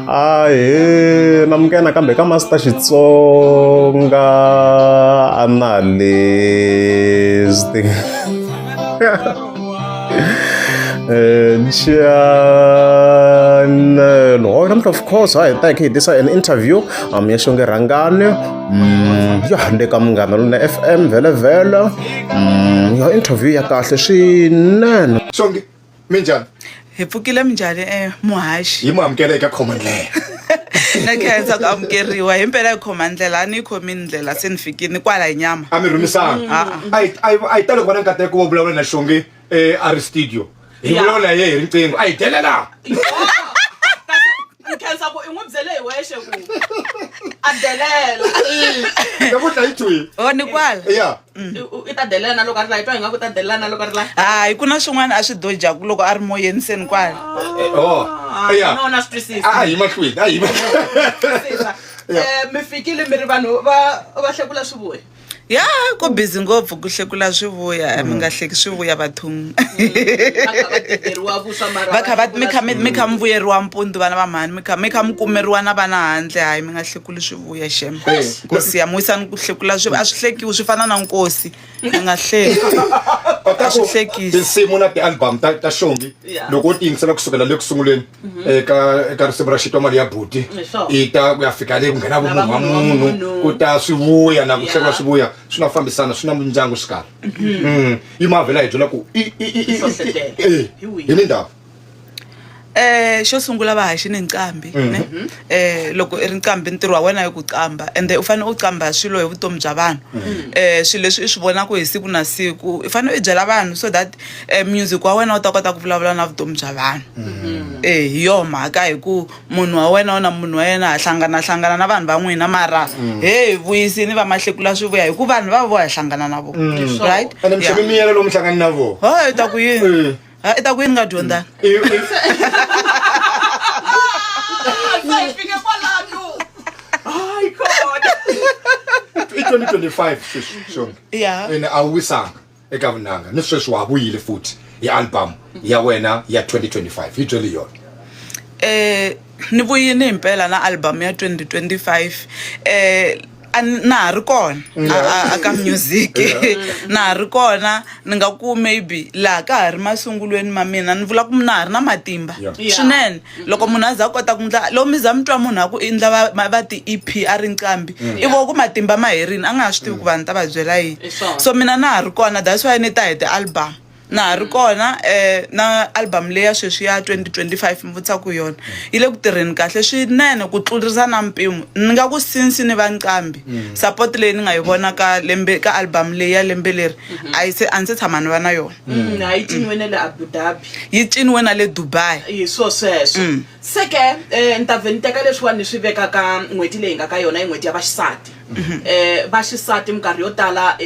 Ahe namkena kambe ka Master Xitsonga analyst no, of course, I think this is an interview. Ya Shonge Rangane. Ya ndeka Munghana Lonene FM vele. Ya interview ya kahle swinene. Shonge, minjani? Hi pfukile minjhani muhaxi Hi mu amukela eka Khomandlela. na khensa ku amukeriwa hi mpela hi khoma ndlela a ni yi khomi ndlela se ni fikini kwala hi nyama A mi rhumisanga. Ai talo ku va na nkateko wo vulavula na Shonge a ri studio. Hi vulavula hi hi riqingho. Ai delela. Khensa ku i n'wi byele hi wexe ku a delela. Ya ku tlayitwi. ni kwala Ya. I ta delela na loko a ri la hi twa hi nga ku ta delela na loko a ri la. hayi ku na swin'wana a swi dojaku loko a ri moyeni se ni kwala Oh. Ya. No na swi twisisa. Hi mahlweni. Hi. Mi fikile mi ri vanhu va hlekula swivuya. ya ku busy ngopfu ku hlekula swivuya mi nga hleki swivuya vathungu va kha mi kha mi vuyeriwa mpundu vana va mhani mi kha mi kumeriwa na vana handle hayi mi nga hlekuli swivuya shema nkosi ya muisani ku hlekula swi a swi hlekiwi swi fana na nkosi mi nga hleki a swi hlekisi tinsimu na ti-album ta Shonge loko u ti yingisela kusukela le ku sunguleni eka risimu ra Xitwa mali ya buti i ta ku ya fika le ku nghena vumunhu wa munhu ku ta swivuya na ku hlekula swivuya swi na fambisana swi na mindyangu xikarhi yi mavhela hi byela ku hi ni ndhawu xo sungula vahaxi ni nqambi ne loko i ri nqambi ntirho wa wena hi ku qamba ende u fanele u qamba swilo hi vutomi bya vanhu swilo leswi i swi vonaka hi siku na siku i fanele i byela vanhu so that music wa wena u ta kota ku vulavula na vutomi bya vanhu hi yo mhaka hi ku munhu wa wena na munhu wa yena ha hlangana na vanhu van'wina mara he vuyisini va mahlekula swivuya hi ku vanhu va vo hi hlangana na vo right ende mi xemi miyela lomu hlangani na vo i ta ku yini i ta ku yini nga dyondzanga Fike kwalano. Ay God. i 2025 Shonge yeah ene a wu wisanga eka vunanga ni sweswi wa vuyile futhi hi album ya wena ya 2025 hi byele yona ni vuyini himpela na album ya 2025 na ha ri kona aka music na ha ri kona ni nga ku maybe laha ka ha ri masungulweni ma mina ni vula ku na ha ri na matimba swinene loko munhu a za kota ku ndla loko mi za mi twa munhu a ku endla va ti-EP a ri nqambi i vo ku matimba ma herini a nga ha swi tivi ku vanhu ta va byela yini so mina na ha ri kona that's why ni ta hi ti-album na ha ri kona na album leya sweswi ya 2025 mi vutisa ku yona yi le ku tirheni kahle swinene ku tlurisa na mpimo ni nga ku since ni va nqambi support leyi ni nga yi vona ka album leyi ya lembe leri a ni se tshama ni va na yona Yi ciniwe na le Abu Dhabi. yi ciniwe na le Dubai Hi sweswo. Seke ni ta vheni teka leswiwani ni swi veka ka n'hweti leyi nga ka yona i n'hweti ya vaxisati. Vaxisati minkarhi yo tala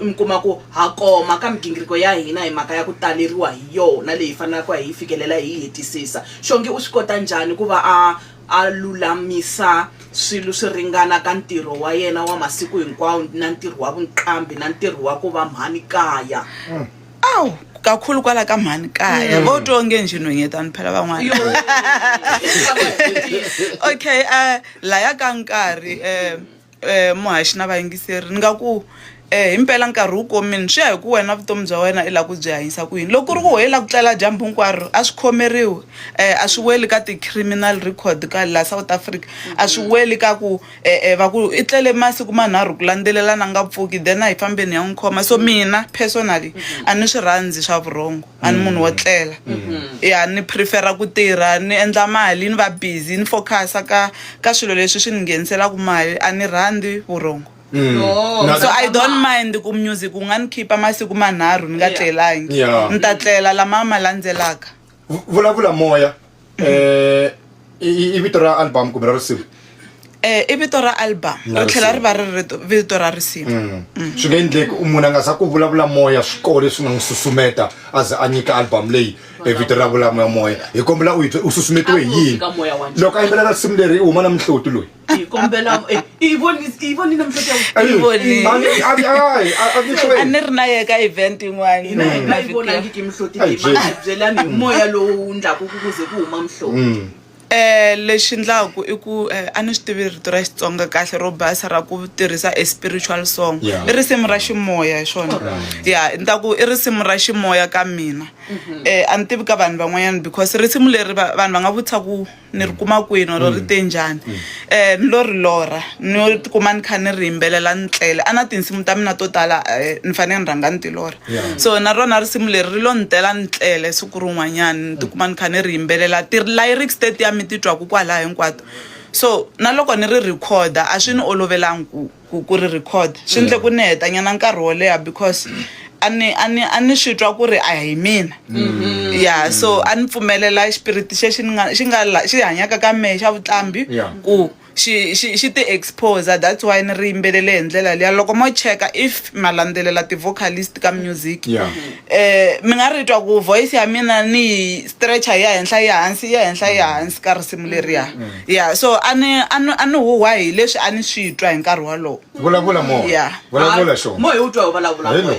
mi kuma ku ha koma ka migingiriko ya hina hi mhaka ya ku taleriwa hi yona leyi fanelaka hi fikelela hi hetisisa. Shonge u swi kota njhani ku va a lulamisa swilo swi ringana ka ntirho wa yena wa masiku hinkwawo na ntirho wa vunqambi na ntirho wa ku va mhani kaya? awu kakhulu kwala ka mhani kaya vo twa onge njhinonyetani phela van'wana okay laya ka nkarhi muhaxi na vayingiseri ni nga ku himpela nkarhi wu komini swi ya hi ku wena vutomi bya wena i la ku byi hanyisa ku yini loko ri ku hela ku tlela dyambu hinkwaro a swi khomeriwi a swi weli ka ti-criminal record ka la South Africa a swi weli ka ku va ku i tlele masiku manharhu ku landzelelana nga pfuki then a hi fambeni ya n'wi khoma so mina personally a ni swi rhandzi swa vurhongo a ni munhu wo tlela ya ni prefera ku tirha ni endla mali ni va busy ni focusa ka swilo leswi swi ni ngheniselaku mali a ni rhandzi vurhongo so I don't mind ku music u nga ni khipa masiku manharhu ni nga tlelangi ni ta tlela lama ma landzelaka vulavula moya i vito ra album kumbe ra risimu i vito ra album ri tlhela ri va ri vito ra risimu swi nga endleki munhu a nga za ku vulavula moya swikolo leswi nga n'wi susumeta a za a nyika album leyi vito ra vulavula moya hi kombela u susumetiwe hi yini loko a yimbelela risimu leri i huma na mihloti loyi ni kombela ivoni namhlanje a ni ri na ye ka event yin'wana ina ivona ngiki mhloti byelani moya lowu ndlaku kuze ku huma mhloti lexi ndlaku I ku a ni swi tivi rito ra Xitsonga kahle ro basa ra ku tirhisa a spiritual song I risimu ra ximoya hi swona ya ni ta ku I risimu ra ximoya ka mina a ni tivi ka vanhu van'wanyana because risimu leri vanhu va nga vutisa ku ni ri kuma kwini or ri te njhani ni lo ri lora ni ri kuma ni kha ni ri yimbelela ni tlele a na tinsimu ta mina to tala ni fanele ni rhanga ni ti lora so na rona risimu leri ri lo ni tela ni tlele siku rin'wanyana ni tikuma ni kha ni ri yimbelela lyrics teti ya mi titwaku kwalaha hinkwato so na loko ni ri recorda a swi ni olovelangi ku ri record swi ndle ku ni heta nyana nkarhi wo leha because ani swi twa ku ri a hi mina yeah so ani pfumelela spirit xi hanyaka ka mehe xa vutlambi ku xi ti expose that's why ni ri yimbelele hi ndlela liya loko mo cheka if malandzelela ti vocalist ka music mi nga ri twa ku voice ya mina ni stretcher ya henhla ya hansi ka risimu leriya yeah so ani huwa hi leswi ani swi twa hi nkarhi walowo vulavula mo vulavula sho mo hi utwa vulavula mo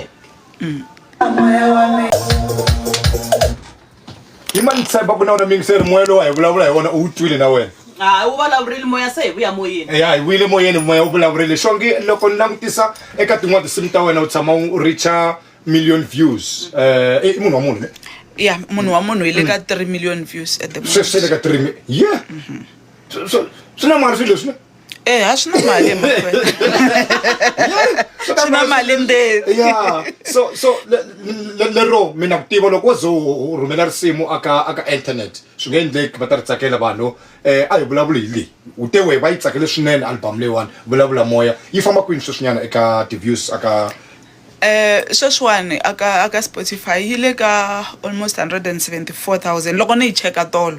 imani tseba kuna una mingiseri moyelo wa vulavula hi wona u twile na wena u vulavurile moya se hi vuya moyeni ya hi vuyile moyeni moya u vulavurile xongi loko ni langutisa eka tin'wana tinsimu ta wena u tshama u richa million views I munhu wa munhu ne yeah munhu wa munhu hi le ka 3 million views at the moment se le ka 3 yeah so sina mara swilo leswi a swi na mali swi na mali nde yeah so lero mina ku tiva loko zo rhumela risimu aka internet swi nga endleki va ta ri tsakela vanhu a hi vulavula hi leyi u te we va yi tsakele swinene album leyiwani vulavula moya yi famba kwini sweswinyana eka ti-views aka sweswiwani aka Spotify yi le ka almost 174,000 loko ni yi cheka tolo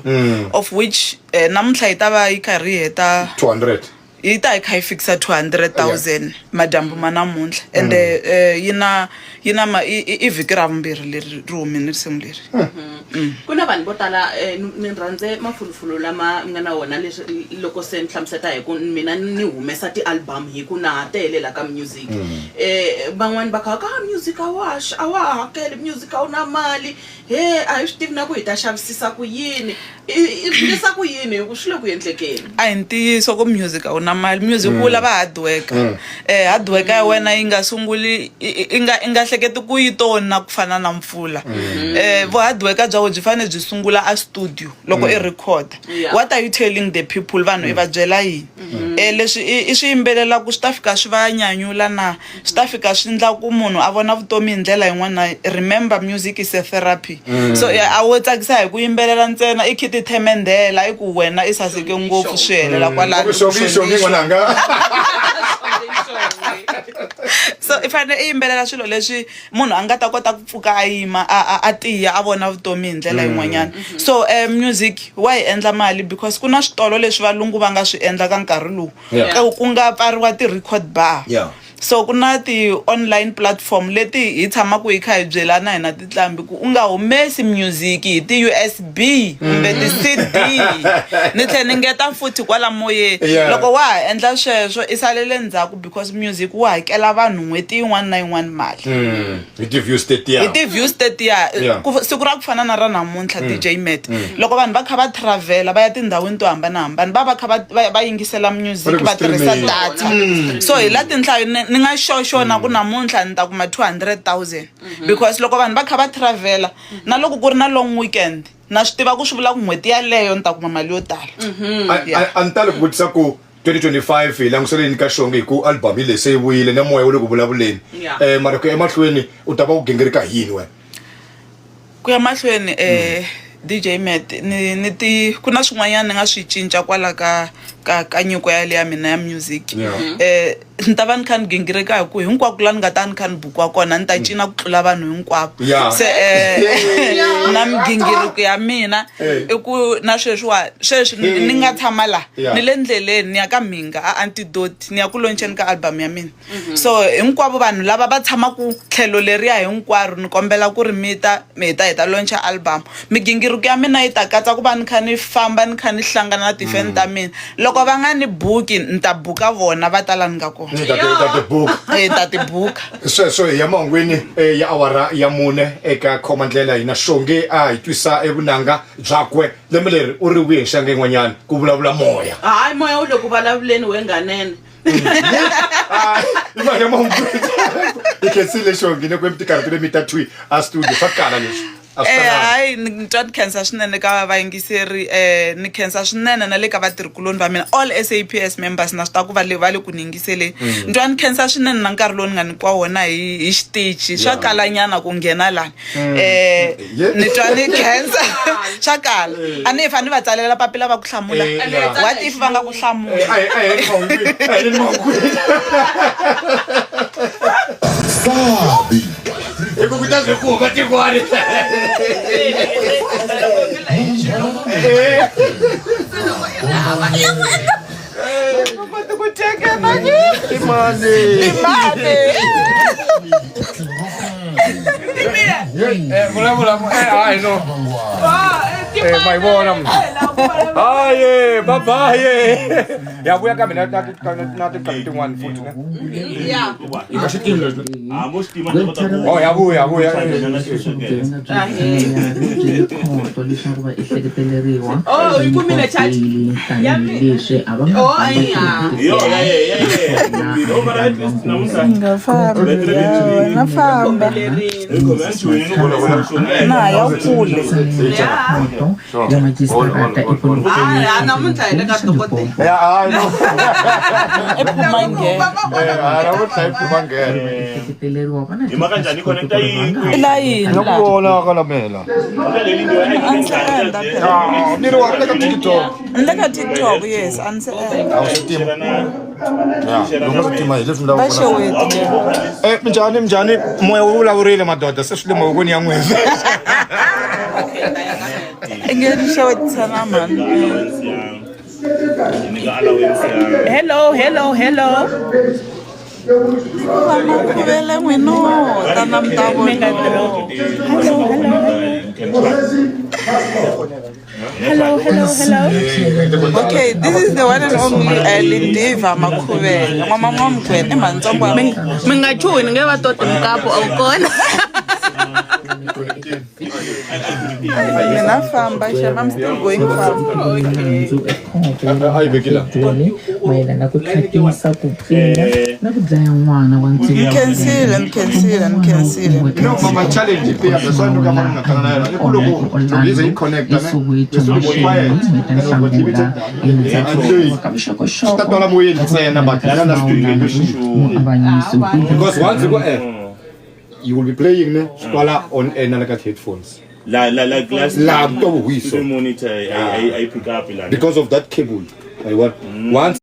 of which namuntlha yi ta va yi karhi yi heta 200 yi ta yi kha yi fixa 200,000 madyambu ma namuntlha and i vhiki ra vumbirhi leri ri humini risimu leri ku na vanhu vo tala ni rhandze mafulufulu lama nga na wona leswi loko se ni hlamuseta hi ku mina ni humesa ti-album hi ku na ha tehelela ka music van'wani va kha ka music a wa hakeli music a wu na mali a hi swi tivi na ku hi ta xavisisa ku yini i endlisa ku yini hi ku swi le ku endlekeni a hi ntiyiso ku music a wu na mali music wu lava hard worker hard worker ya wena yi nga sunguli i nga hleketi ku yi tona ku fana na mpfula vo hard worker bya byi fanele byi sungula a studio loko i record what are you telling the people vanhu i va byela yini leswi i swi yimbelela ku swi ta fika swi va nyanyula na swi ta fika swi endla ku munhu a vona vutomi hi ndlela yin'wana remember music is a therapy so a wo tsakisa hi ku yimbelela ntsena i khiti themendela i ku wena i saseke ngopfu swi helela kwalano so i fanele i yimbelela swilo leswi munhu a nga ta kota ku pfuka a yima a tiya a vona vutomi hi ndlela yin'wanyana so music wa hi endla mali because ku na switolo leswi valungu va nga swi endla ka nkarhi lowu ku nga pfariwa ti-record bar so ku na ti-online platform leti hi tshamaka hi kha hi byelana hina titlambi ku u nga humesi music hi ti-USB kumbe ti-CD ni tlhela ni ngeta futhi kwala moyeni loko wa ha endla sweswo i salele ndzhaku because music wu hakela vanhu n'hweti yin'wana na yin'wana mali hi ti-views tetiya siku ra ku fana na ra namuntlha DJ Matt loko vanhu va kha va travela va ya tindhawini to hambanahambana va kha va yingisela music va tirhisa data so hi la tinhlayo ni nga xoxona ku namuntlha ni ta kuma 200,000 because loko vanhu va kha va travela na loko ku ri na long weekend na swi tiva ku swi vula ku n'hweti yaleyo ni ta kuma mali yo tala a ni tali ku vutisa ku 2025 hi languseleni ka xonge hi ku album yi leyi se yi vuyile na moya wu le ku vulavuleni mara ku ya emahlweni u ta va ku gingirika yini wena ku ya mahlweni DJ Matt ni ku na swin'wanyana ni nga swi cinca kwala ka nyiko ya le ya mina ya music ni ta va ni kha ni gingirika hi ku hinkwako la ni nga ta ni kha ni bukiwa kona ni ta cina ku tlula vanhu hinkwavo se na migingiriko ya mina i ku na sweswi ni nga tshama la ni le ndleleni ni ya ka Mhinga a Antidote ni ya ku launcheni ka album ya mina so hinkwavo vanhu lava va tshamaku tlhelo leriya hinkwaro ni kombela ku ri mi ta heta launcha album migingiriko ya mina yi ta katsa ku va ni kha ni famba ni kha ni hlangana na tifeni ta mina loko va nga ni buki ni ta buka vona va tala ni nga kona the book ta ti buka so hi ya mahungwini ya awara ya mune eka khoma ndlela hina Shonge a hi twisa evunanga byakwe lembe leri u ri wihi xanga yin'wanyana ku vulavula moya hayi moya wu le ku vulavuleni wenganene imali ya mahungwini hi khensile Shonge ne kwemti karhi tule mita twi a studio swa kala leswi hayi ni twa ni khensa swinene ka vayingiseri ni khensa swinene na le ka vatirhikuloni va mina all SAPS members na swi ta ku va le ku ni yingiseleni ni twa ni khensa swinene na nkarhi lowu ni nga nyikiwa wona hi xitichi swa kalanyana ku nghena lani ni twa ni khensa swa kala a ni hi fane ni va tsalela papila va ku hlamula what if va nga ku hlamula Ekukutaze kuba tikwani yabuya kambe nathi tin'wana futhi yabuya yi kumile charge Ndeka TikTok yes Mjani moya wu vulavurile madoda se swi le mavokweni ya n'wina hello Vele n'wino tana mi ta vona hello okay this is the one and only Lindiva Makhuvela mama mgwena emantsongo mi nga chuhi ni nge va toti mukapu a wu kona mina famba shem I'm still going far mayelana ku tlhakisa ku pfuna na ku dlaya n'wana wa no mama challenge pia besando kama ngakana nayo ikuloko tulize i-connect na tatwala moyeni ntsena but na studio because once you go you will be playing ne twala on air na like headphones like last la to wiso monitor I pick up because of that cable I want once